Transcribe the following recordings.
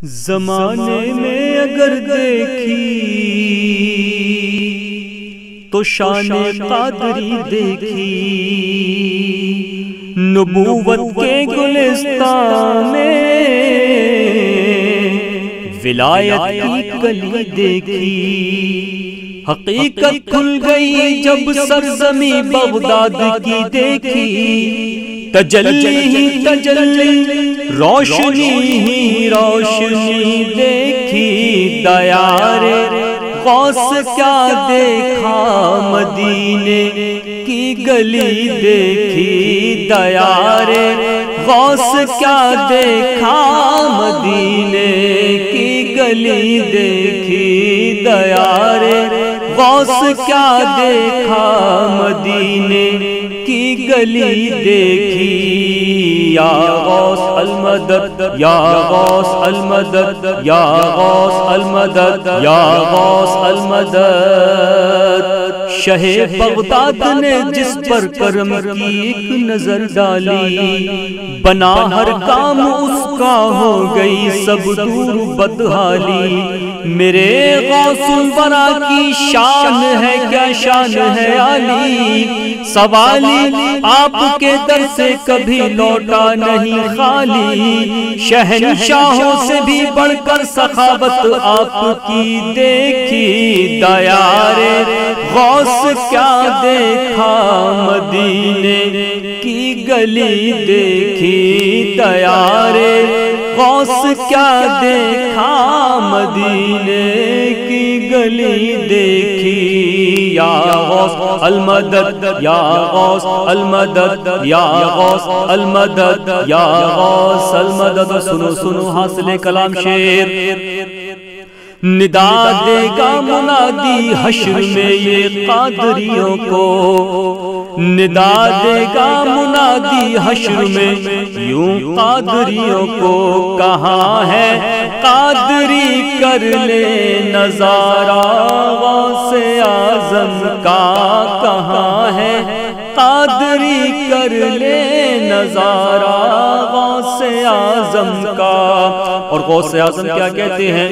زمانے میں اگر دیکھی تو شان قادری دیکھی، نبوت کے گلستان میں ولایت کی کلی دیکھی، حقیقت کھل گئی جب سرزمی بغداد کی دیکھی، تجلی ہی تجلی روشنی ہی روشنی دیکھی، دیار غوث کیا دیکھا مدینے کی گلی دیکھی، دیار غوث کیا دیکھا مدینے کی گلی دیکھی، دیار غوث کیا دیکھا مدینے کی گلی دیکھی، یا غوث المدد یا غوث المدد یا غوث المدد یا غوث المدد۔ شہ بغداد نے جس پر کرم کی ایک نظر ڈالی، بنا ہر کام اس کا ہو گئی سب دور بدحالی، میرے غوث الورا کی شان ہے کیا شان ہے عالی، سوالی آپ کے در سے کبھی لوٹا نہیں خالی، شہنشاہوں سے بھی بڑھ کر سخاوت آپ کی دیکھی، دیار غوث کیا دیکھا مدینے کی گلی دیکھی، دیار غوث کیا دیکھا مدینے کی گلی دیکھی، یا غوث المدد یا غوث المدد یا غوث المدد یا غوث المدد۔ سنو سنو حاصل کلام شیر، ندا دے گا منادی حشر میں یہ قادریوں کو، ندا دے گا منادی حشر میں یوں قادریوں کو، کہاں ہے قادری کر لے نظارہ غوث اعظم کا، کہاں ہے قادری کر لے نظارہ غوث اعظم کا۔ اور غوث اعظم کیا کہتے ہیں،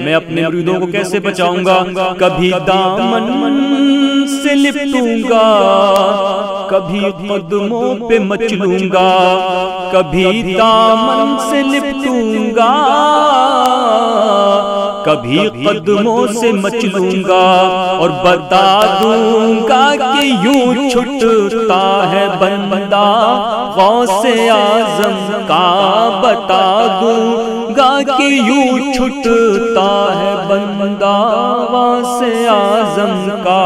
میں اپنے مریدوں کو کیسے بچاؤں گا، کبھی دامن سے لپٹوں گا، کبھی قدموں پہ مچلوں گا، کبھی دامن سے لپٹوں گا، کبھی قدموں سے مچلوں گا، اور بتا دوں گا کہ یوں چھٹتا ہے بندہ غوث اعظم کا، بتا دوں گا کہ یوں چھٹتا ہے بندہ غوث اعظم کا،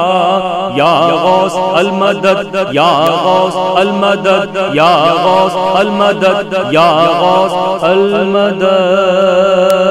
یا غوث المدد یا غوث المدد یا غوث المدد یا غوث المدد۔